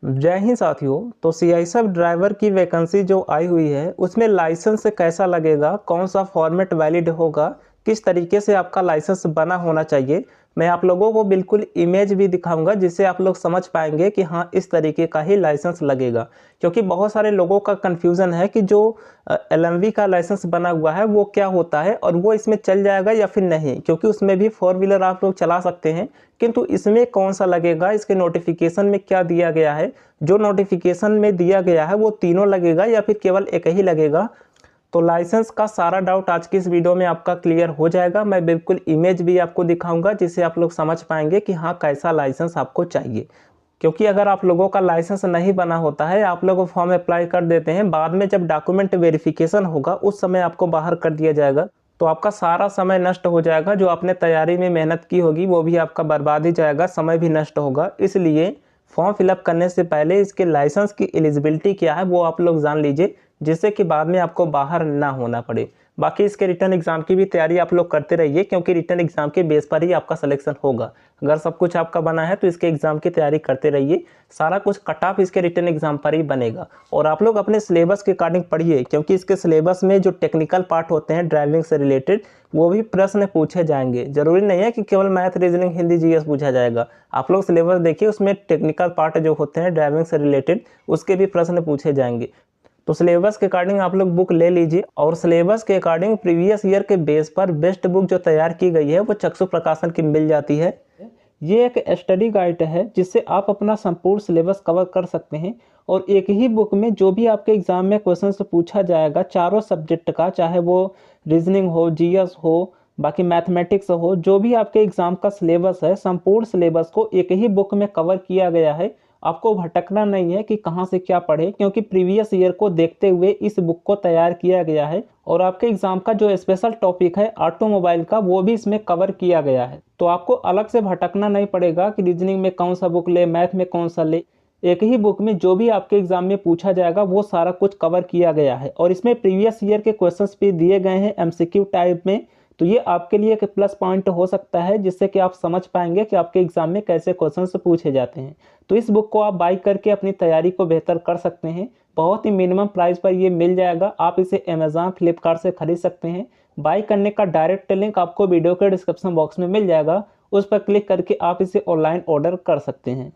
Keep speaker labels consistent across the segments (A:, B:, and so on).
A: जय हिंद साथियों। तो सीआईएसएफ ड्राइवर की वैकेंसी जो आई हुई है उसमें लाइसेंस कैसा लगेगा, कौन सा फॉर्मेट वैलिड होगा, किस तरीके से आपका लाइसेंस बना होना चाहिए, मैं आप लोगों को बिल्कुल इमेज भी दिखाऊंगा जिससे आप लोग समझ पाएंगे कि हाँ इस तरीके का ही लाइसेंस लगेगा। क्योंकि बहुत सारे लोगों का कन्फ्यूज़न है कि जो एलएमवी का लाइसेंस बना हुआ है वो क्या होता है और वो इसमें चल जाएगा या फिर नहीं, क्योंकि उसमें भी 4 व्हीलर आप लोग चला सकते हैं, किंतु इसमें कौन सा लगेगा, इसके नोटिफिकेशन में क्या दिया गया है, जो नोटिफिकेशन में दिया गया है वो तीनों लगेगा या फिर केवल एक ही लगेगा। तो लाइसेंस का सारा डाउट आज की इस वीडियो में आपका क्लियर हो जाएगा। मैं बिल्कुल इमेज भी आपको दिखाऊंगा जिससे आप लोग समझ पाएंगे कि हाँ कैसा लाइसेंस आपको चाहिए। क्योंकि अगर आप लोगों का लाइसेंस नहीं बना होता है, आप लोग फॉर्म अप्लाई कर देते हैं, बाद में जब डॉक्यूमेंट वेरिफिकेशन होगा उस समय आपको बाहर कर दिया जाएगा, तो आपका सारा समय नष्ट हो जाएगा। जो आपने तैयारी में मेहनत की होगी वो भी आपका बर्बाद ही जाएगा, समय भी नष्ट होगा। इसलिए फॉर्म फिलअप करने से पहले इसके लाइसेंस की एलिजिबिलिटी क्या है वो आप लोग जान लीजिए, जिससे कि बाद में आपको बाहर ना होना पड़े। बाकी इसके रिटर्न एग्जाम की भी तैयारी आप लोग करते रहिए, क्योंकि रिटर्न एग्जाम के बेस पर ही आपका सिलेक्शन होगा। अगर सब कुछ आपका बना है तो इसके एग्जाम की तैयारी करते रहिए, सारा कुछ कट ऑफ इसके रिटर्न एग्जाम पर ही बनेगा। और आप लोग अपने सिलेबस के अकॉर्डिंग पढ़िए, क्योंकि इसके सिलेबस में जो टेक्निकल पार्ट होते हैं ड्राइविंग से रिलेटेड वो भी प्रश्न पूछे जाएंगे। जरूरी नहीं है कि केवल मैथ, रीजनिंग, हिंदी, जीएस पूछा जाएगा। आप लोग सिलेबस देखिए, उसमें टेक्निकल पार्ट जो होते हैं ड्राइविंग से रिलेटेड उसके भी प्रश्न पूछे जाएंगे। तो सिलेबस के अकॉर्डिंग आप लोग बुक ले लीजिए, और सिलेबस के अकॉर्डिंग प्रीवियस ईयर के बेस पर बेस्ट बुक जो तैयार की गई है वो चक्षु प्रकाशन की मिल जाती है। ये एक स्टडी गाइड है जिससे आप अपना संपूर्ण सिलेबस कवर कर सकते हैं, और एक ही बुक में जो भी आपके एग्जाम में क्वेश्चन से पूछा जाएगा चारों सब्जेक्ट का, चाहे वो रीजनिंग हो, जीएस हो, बाकी मैथमेटिक्स हो, जो भी आपके एग्जाम का सिलेबस है संपूर्ण सिलेबस को एक ही बुक में कवर किया गया है। आपको भटकना नहीं है कि कहाँ से क्या पढ़े, क्योंकि प्रीवियस ईयर को देखते हुए इस बुक को तैयार किया गया है। और आपके एग्जाम का जो स्पेशल टॉपिक है ऑटोमोबाइल का वो भी इसमें कवर किया गया है। तो आपको अलग से भटकना नहीं पड़ेगा कि रीजनिंग में कौन सा बुक ले, मैथ में कौन सा ले। एक ही बुक में जो भी आपके एग्जाम में पूछा जाएगा वो सारा कुछ कवर किया गया है, और इसमें प्रीवियस ईयर के क्वेश्चंस भी दिए गए हैं एमसीक्यू टाइप में। तो ये आपके लिए एक प्लस पॉइंट हो सकता है, जिससे कि आप समझ पाएंगे कि आपके एग्जाम में कैसे क्वेश्चंस पूछे जाते हैं। तो इस बुक को आप बाई करके अपनी तैयारी को बेहतर कर सकते हैं। बहुत ही मिनिमम प्राइस पर ये मिल जाएगा। आप इसे अमेजॉन, फ्लिपकार्ट से खरीद सकते हैं। बाई करने का डायरेक्ट लिंक आपको वीडियो के डिस्क्रिप्शन बॉक्स में मिल जाएगा, उस पर क्लिक करके आप इसे ऑनलाइन ऑर्डर कर सकते हैं।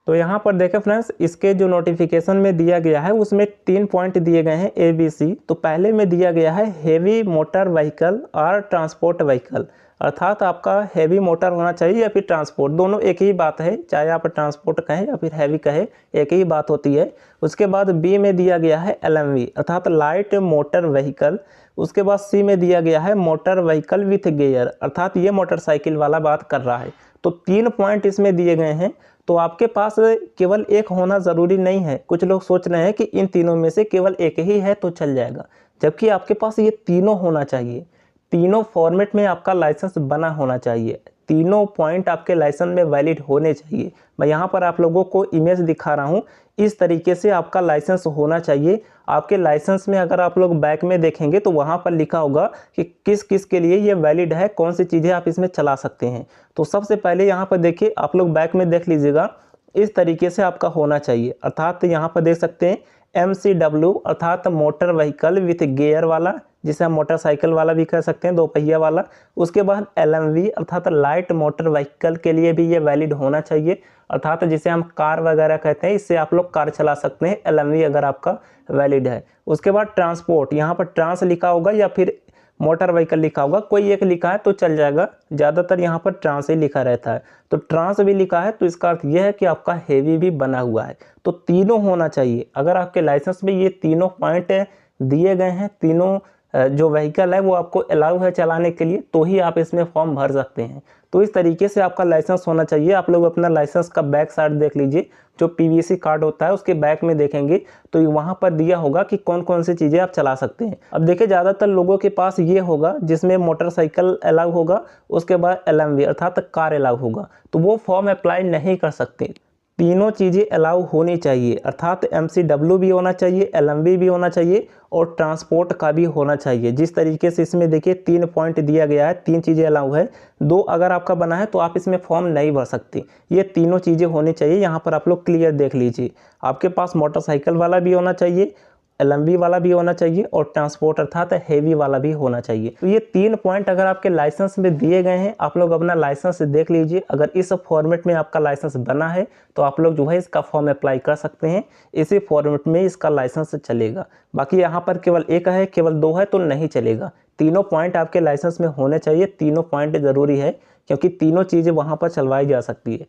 A: तो यहाँ पर देखें फ्रेंड्स, इसके जो नोटिफिकेशन में दिया गया है उसमें 3 पॉइंट दिए गए हैं ABC। तो पहले में दिया गया है हेवी मोटर व्हीकल और ट्रांसपोर्ट व्हीकल, अर्थात आपका हेवी मोटर होना चाहिए या फिर ट्रांसपोर्ट, दोनों एक ही बात है, चाहे आप ट्रांसपोर्ट कहें या फिर हैवी कहें एक ही बात होती है। उसके बाद B में दिया गया है LMV अर्थात लाइट मोटर व्हीकल। उसके बाद C में दिया गया है मोटर व्हीकल विथ गियर, अर्थात ये मोटरसाइकिल वाला बात कर रहा है। तो 3 पॉइंट इसमें दिए गए हैं। तो आपके पास केवल एक होना ज़रूरी नहीं है। कुछ लोग सोच रहे हैं कि इन तीनों में से केवल एक ही है तो चल जाएगा, जबकि आपके पास ये तीनों होना चाहिए। तीनों फॉर्मेट में आपका लाइसेंस बना होना चाहिए, तीनों पॉइंट आपके लाइसेंस में वैलिड होने चाहिए। मैं यहाँ पर आप लोगों को इमेज दिखा रहा हूँ, इस तरीके से आपका लाइसेंस होना चाहिए। आपके लाइसेंस में अगर आप लोग बैक में देखेंगे तो वहाँ पर लिखा होगा कि किस किस के लिए ये वैलिड है, कौन सी चीज़ें आप इसमें चला सकते हैं। तो सबसे पहले यहाँ पर देखिए, आप लोग बैक में देख लीजिएगा, इस तरीके से आपका होना चाहिए। अर्थात यहाँ पर देख सकते हैं MCW अर्थात मोटर व्हीकल विथ गियर वाला, जिसे हम मोटरसाइकिल वाला भी कह सकते हैं, 2 पहिया वाला। उसके बाद LMV अर्थात लाइट मोटर व्हीकल के लिए भी ये वैलिड होना चाहिए, अर्थात जिसे हम कार वगैरह कहते हैं, इससे आप लोग कार चला सकते हैं LMV अगर आपका वैलिड है। उसके बाद ट्रांसपोर्ट, यहाँ पर ट्रांस लिखा होगा या फिर मोटर व्हीकल लिखा होगा, कोई एक लिखा है तो चल जाएगा, ज़्यादातर यहाँ पर ट्रांस ही लिखा रहता है। तो ट्रांस भी लिखा है तो इसका अर्थ यह है कि आपका हेवी भी बना हुआ है। तो तीनों होना चाहिए। अगर आपके लाइसेंस में ये तीनों पॉइंट दिए गए हैं, तीनों जो व्हीकल है वो आपको अलाउ है चलाने के लिए, तो ही आप इसमें फॉर्म भर सकते हैं। तो इस तरीके से आपका लाइसेंस होना चाहिए। आप लोग अपना लाइसेंस का बैक साइड देख लीजिए, जो PVC कार्ड होता है उसके बैक में देखेंगे तो वहाँ पर दिया होगा कि कौन कौन सी चीज़ें आप चला सकते हैं। अब देखिए, ज़्यादातर लोगों के पास ये होगा जिसमें मोटरसाइकिल अलाउ होगा, उसके बाद LMV अर्थात कार अलाउ होगा, तो वो फॉर्म अप्लाई नहीं कर सकते। तीनों चीज़ें अलाउ होनी चाहिए, अर्थात MCW भी होना चाहिए, LMV भी होना चाहिए और ट्रांसपोर्ट का भी होना चाहिए। जिस तरीके से इसमें देखिए 3 पॉइंट दिया गया है, 3 चीज़ें अलाउ है, 2 अगर आपका बना है तो आप इसमें फॉर्म नहीं भर सकते। ये तीनों चीज़ें होनी चाहिए, यहाँ पर आप लोग क्लियर देख लीजिए। आपके पास मोटरसाइकिल वाला भी होना चाहिए, LMV वाला भी होना चाहिए और ट्रांसपोर्ट अर्थात हैवी वाला भी होना चाहिए। तो ये 3 पॉइंट अगर आपके लाइसेंस में दिए गए हैं, आप लोग अपना लाइसेंस देख लीजिए। अगर इस फॉर्मेट में आपका लाइसेंस बना है तो आप लोग जो है इसका फॉर्म अप्लाई कर सकते हैं, इसी फॉर्मेट में इसका लाइसेंस चलेगा। बाकी यहाँ पर केवल एक है, केवल 2 है तो नहीं चलेगा। तीनों पॉइंट आपके लाइसेंस में होने चाहिए, तीनों पॉइंट ज़रूरी है क्योंकि तीनों चीज़ें वहाँ पर चलवाई जा सकती है।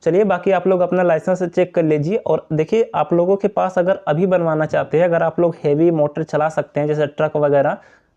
A: चलिए बाकी आप लोग अपना लाइसेंस चेक कर लीजिए। और देखिए आप लोगों के पास अगर अभी बनवाना चाहते हैं, अगर आप लोग हैवी मोटर चला सकते हैं जैसे ट्रक वगैरह,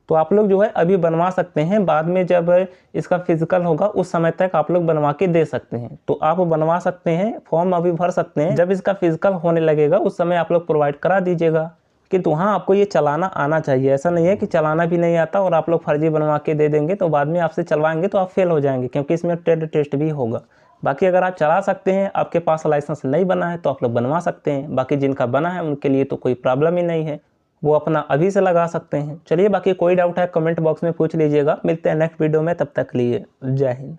A: तो आप लोग जो है अभी बनवा सकते हैं। बाद में जब इसका फिजिकल होगा उस समय तक आप लोग बनवा के दे सकते हैं। तो आप बनवा सकते हैं, फॉर्म अभी भर सकते हैं, जब इसका फिजिकल होने लगेगा उस समय आप लोग प्रोवाइड करा दीजिएगा। कि वहाँ आपको ये चलाना आना चाहिए। ऐसा नहीं है कि चलाना भी नहीं आता और आप लोग फर्जी बनवा के दे देंगे तो बाद में आपसे चलवाएंगे तो आप फेल हो जाएंगे, क्योंकि इसमें ट्रेड टेस्ट भी होगा। बाकी अगर आप चला सकते हैं, आपके पास लाइसेंस नहीं बना है तो आप लोग बनवा सकते हैं। बाकी जिनका बना है उनके लिए तो कोई प्रॉब्लम ही नहीं है, वो अपना अभी से लगा सकते हैं। चलिए बाकी कोई डाउट है कमेंट बॉक्स में पूछ लीजिएगा। मिलते हैं नेक्स्ट वीडियो में, तब तक के लिए जय हिंद।